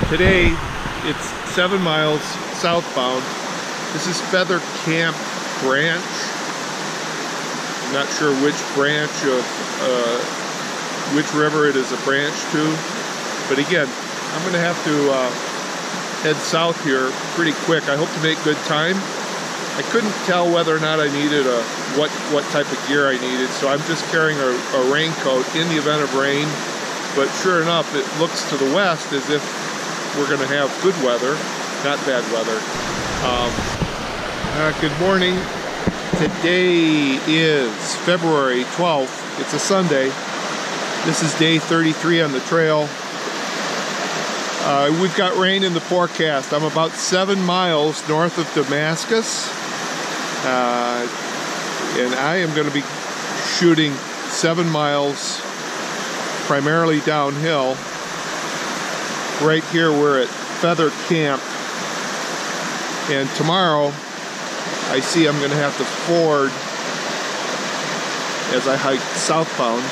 Today, it's 7 miles southbound. This is Fathercamp branch. I'm not sure which branch of, which river it is a branch to. But again, I'm going to have to head south here pretty quick. I hope to make good time. I couldn't tell whether or not I needed what type of gear I needed, so I'm just carrying a raincoat in the event of rain. But sure enough, it looks to the west as if we're going to have good weather, not bad weather. Good morning. Today is February 12th. It's a Sunday. This is day 33 on the trail. We've got rain in the forecast. I'm about 7 miles north of Damascus. And I am going to be shooting 7 miles primarily downhill. Right here we're at Fathercamp, and tomorrow I see I'm going to have to ford as I hike southbound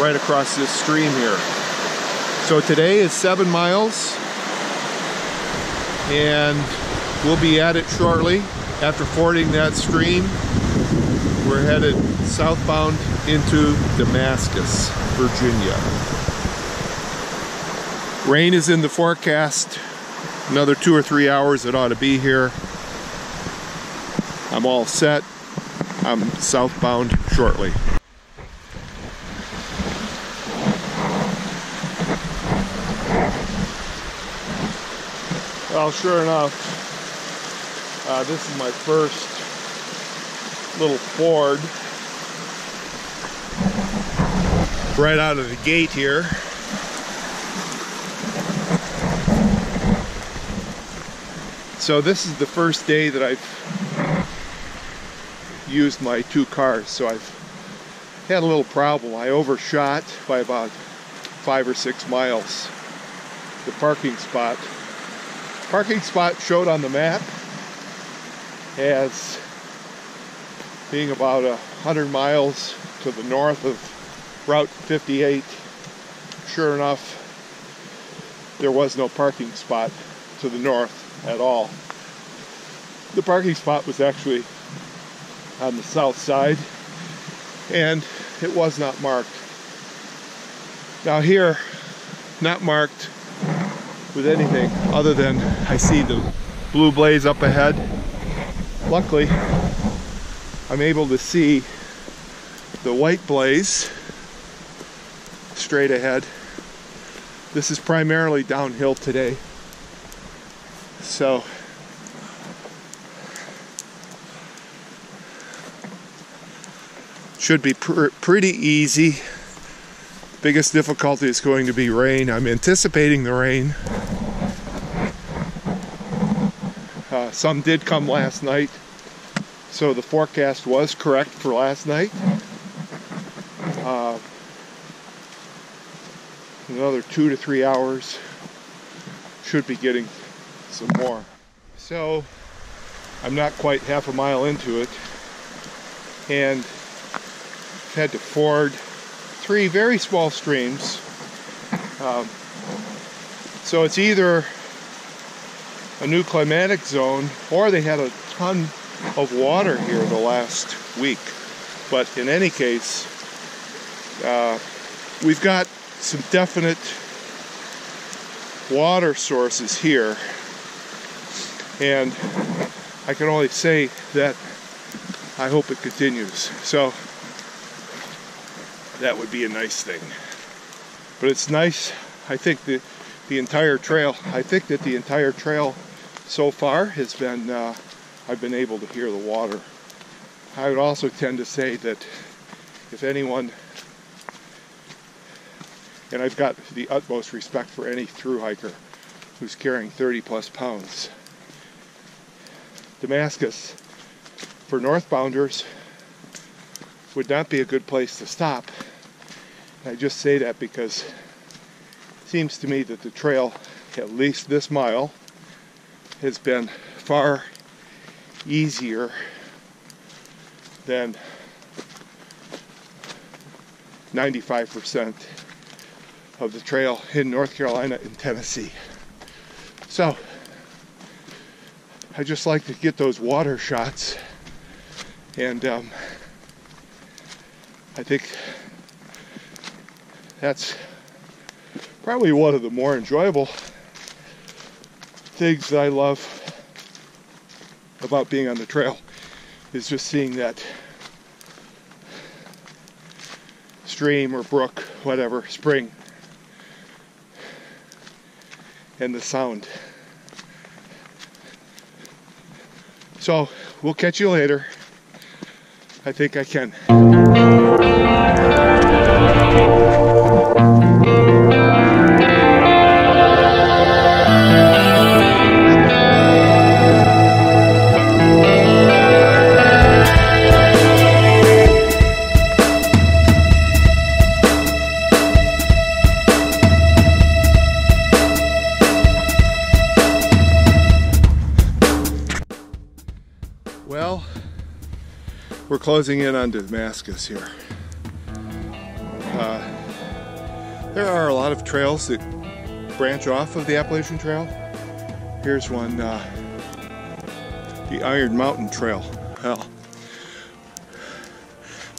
right across this stream here. So today is 7 miles and we'll be at it shortly. After fording that stream, we're headed southbound into Damascus, Virginia. Rain is in the forecast. Another 2 or 3 hours it ought to be here. I'm all set. I'm southbound shortly. Well, sure enough, this is my first little ford right out of the gate here. So this is the first day that I've used my 2 cars, so I've had a little problem. I overshot by about 5 or 6 miles the parking spot. Parking spot showed on the map as being about 100 miles to the north of Route 58. Sure enough, there was no parking spot to the north at all. The parking spot was actually on the south side, and it was not marked. Now here, not marked with anything other than I see the blue blaze up ahead. Luckily, I'm able to see the white blaze straight ahead. This is primarily downhill today, so should be pretty easy. Biggest difficulty is going to be rain. I'm anticipating the rain. Some did come last night, so the forecast was correct for last night. Another 2 to 3 hours, should be getting some more. So I'm not quite half a mile into it, and had to ford 3 very small streams. So it's either a new climatic zone or they had a ton of water here the last week. But in any case, we've got some definite water sources here, and I can only say that I hope it continues. So that would be a nice thing. But it's nice. I think that the entire trail so far has been, I've been able to hear the water. I would also tend to say that if anyone, and I've got the utmost respect for any thru hiker who's carrying 30 plus pounds, Damascus for northbounders would not be a good place to stop. I just say that because it seems to me that the trail, at least this mile, has been far easier than 95% of the trail in North Carolina and Tennessee. So I just like to get those water shots, and I think that's probably one of the more enjoyable things that I love about being on the trail, is just seeing that stream or brook, whatever, spring, and the sound. So we'll catch you later. I think I can. Well, we're closing in on Damascus here. There are a lot of trails that branch off of the Appalachian Trail. Here's one, the Iron Mountain Trail. Well,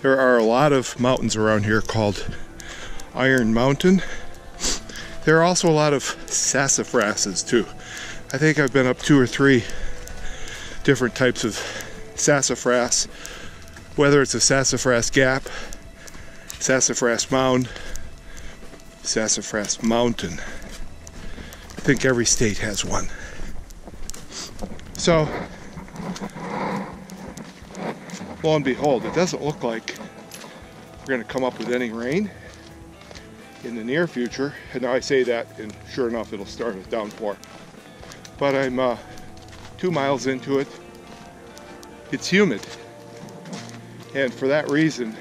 there are a lot of mountains around here called Iron Mountain. There are also a lot of sassafrasses too. I think I've been up 2 or 3 different types of sassafras, whether it's a sassafras gap, sassafras mound, sassafras mountain. I think every state has one. So, lo and behold, it doesn't look like we're going to come up with any rain in the near future. And now I say that, and sure enough, it'll start with downpour. But I'm 2 miles into it. It's humid, and for that reason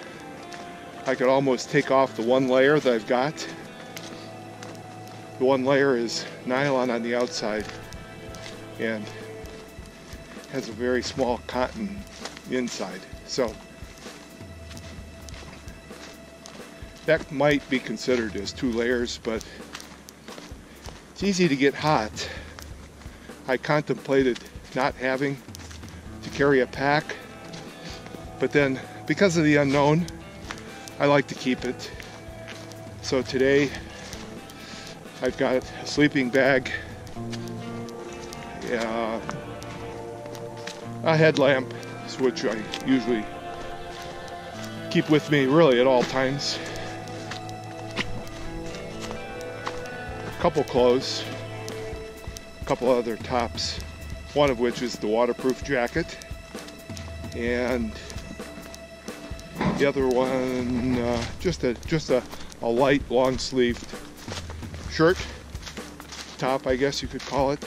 I could almost take off the one layer that I've got. The one layer is nylon on the outside and has a very small cotton inside, so that might be considered as 2 layers, but it's easy to get hot. I contemplated not having to carry a pack, but then because of the unknown, I like to keep it. So today I've got a sleeping bag, a headlamp, which I usually keep with me really at all times, a couple clothes, a couple other tops, one of which is the waterproof jacket, and the other one just a light long-sleeved shirt, top I guess you could call it.